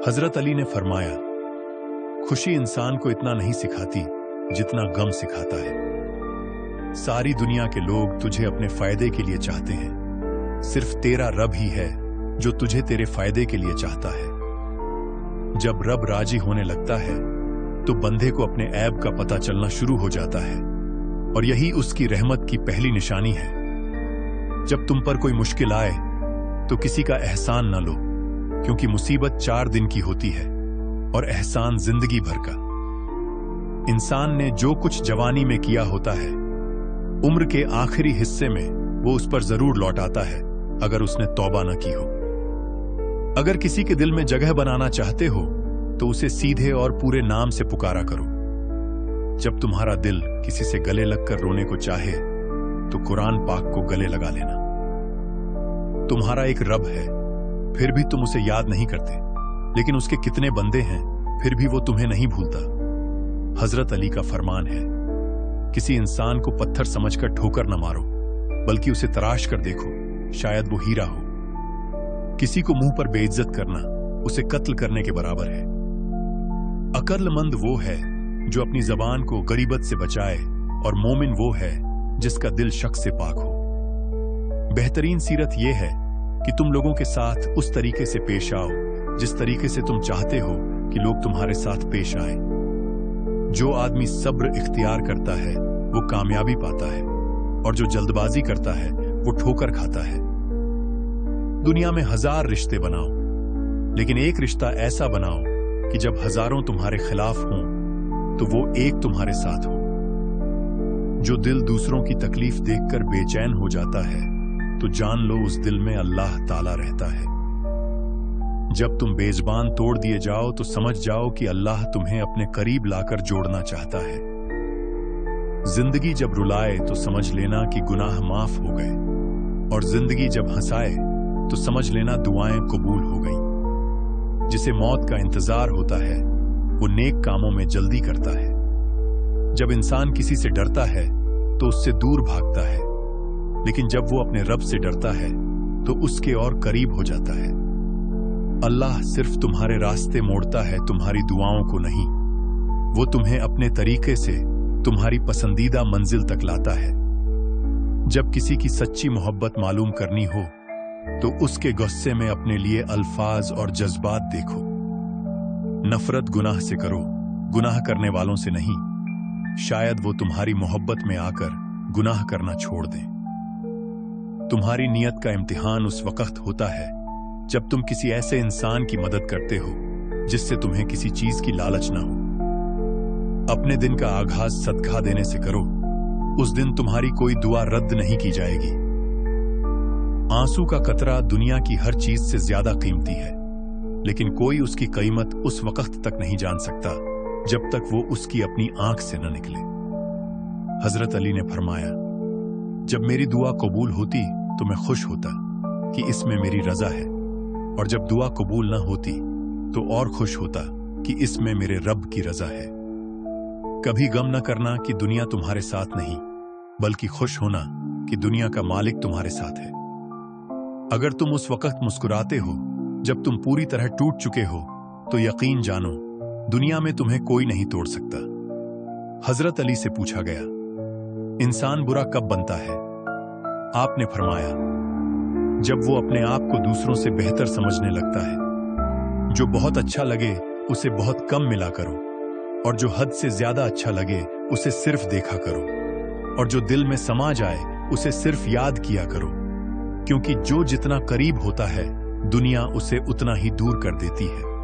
हजरत अली ने फरमाया, खुशी इंसान को इतना नहीं सिखाती जितना गम सिखाता है। सारी दुनिया के लोग तुझे अपने फायदे के लिए चाहते हैं, सिर्फ तेरा रब ही है जो तुझे तेरे फायदे के लिए चाहता है। जब रब राजी होने लगता है तो बंदे को अपने ऐब का पता चलना शुरू हो जाता है, और यही उसकी रहमत की पहली निशानी है। जब तुम पर कोई मुश्किल आए तो किसी का एहसान न लो, क्योंकि मुसीबत 4 दिन की होती है और एहसान जिंदगी भर का। इंसान ने जो कुछ जवानी में किया होता है, उम्र के आखिरी हिस्से में वो उस पर जरूर लौट आता है, अगर उसने तौबा न की हो। अगर किसी के दिल में जगह बनाना चाहते हो तो उसे सीधे और पूरे नाम से पुकारा करो। जब तुम्हारा दिल किसी से गले लगकर रोने को चाहे तो कुरान पाक को गले लगा लेना। तुम्हारा एक रब है, फिर भी तुम उसे याद नहीं करते, लेकिन उसके कितने बंदे हैं, फिर भी वो तुम्हें नहीं भूलता। हजरत अली का फरमान है, किसी इंसान को पत्थर समझकर ठोकर न मारो, बल्कि उसे तराश कर देखो, शायद वो हीरा हो। किसी को मुंह पर बेइज्जत करना उसे कत्ल करने के बराबर है। अक्लमंद वो है जो अपनी जबान को गरीबत से बचाए, और मोमिन वो है जिसका दिल शक से पाक हो। बेहतरीन सीरत यह है कि तुम लोगों के साथ उस तरीके से पेश आओ जिस तरीके से तुम चाहते हो कि लोग तुम्हारे साथ पेश आएं। जो आदमी सब्र इख्तियार करता है वो कामयाबी पाता है, और जो जल्दबाजी करता है वो ठोकर खाता है। दुनिया में 1000 रिश्ते बनाओ, लेकिन एक रिश्ता ऐसा बनाओ कि जब हजारों तुम्हारे खिलाफ हों तो वो एक तुम्हारे साथ हो। जो दिल दूसरों की तकलीफ देखकर बेचैन हो जाता है तो जान लो उस दिल में अल्लाह ताला रहता है। जब तुम बेज़बान तोड़ दिए जाओ तो समझ जाओ कि अल्लाह तुम्हें अपने करीब लाकर जोड़ना चाहता है। जिंदगी जब रुलाए तो समझ लेना कि गुनाह माफ हो गए, और जिंदगी जब हंसाए तो समझ लेना दुआएं कबूल हो गई। जिसे मौत का इंतजार होता है वो नेक कामों में जल्दी करता है। जब इंसान किसी से डरता है तो उससे दूर भागता है, लेकिन जब वो अपने रब से डरता है तो उसके और करीब हो जाता है। अल्लाह सिर्फ तुम्हारे रास्ते मोड़ता है, तुम्हारी दुआओं को नहीं। वो तुम्हें अपने तरीके से तुम्हारी पसंदीदा मंजिल तक लाता है। जब किसी की सच्ची मोहब्बत मालूम करनी हो तो उसके गुस्से में अपने लिए अल्फाज और जज्बात देखो। नफरत गुनाह से करो, गुनाह करने वालों से नहीं। शायद वो तुम्हारी मोहब्बत में आकर गुनाह करना छोड़ दें। तुम्हारी नीयत का इम्तिहान उस वक्त होता है जब तुम किसी ऐसे इंसान की मदद करते हो जिससे तुम्हें किसी चीज की लालच ना हो। अपने दिन का आगाज सदका देने से करो, उस दिन तुम्हारी कोई दुआ रद्द नहीं की जाएगी। आंसू का कतरा दुनिया की हर चीज से ज्यादा कीमती है, लेकिन कोई उसकी कीमत उस वक्त तक नहीं जान सकता जब तक वो उसकी अपनी आंख से न निकले। हजरत अली ने फरमाया, जब मेरी दुआ कबूल होती तो मैं खुश होता कि इसमें मेरी रजा है, और जब दुआ कबूल न होती तो और खुश होता कि इसमें मेरे रब की रजा है। कभी गम न करना कि दुनिया तुम्हारे साथ नहीं, बल्कि खुश होना कि दुनिया का मालिक तुम्हारे साथ है। अगर तुम उस वक्त मुस्कुराते हो जब तुम पूरी तरह टूट चुके हो तो यकीन जानो दुनिया में तुम्हें कोई नहीं तोड़ सकता। हजरत अली से पूछा गया, इंसान बुरा कब बनता है? आपने फरमाया, जब वो अपने आप को दूसरों से बेहतर समझने लगता है। जो बहुत अच्छा लगे उसे बहुत कम मिला करो, और जो हद से ज्यादा अच्छा लगे उसे सिर्फ देखा करो, और जो दिल में समा जाए उसे सिर्फ याद किया करो, क्योंकि जो जितना करीब होता है दुनिया उसे उतना ही दूर कर देती है।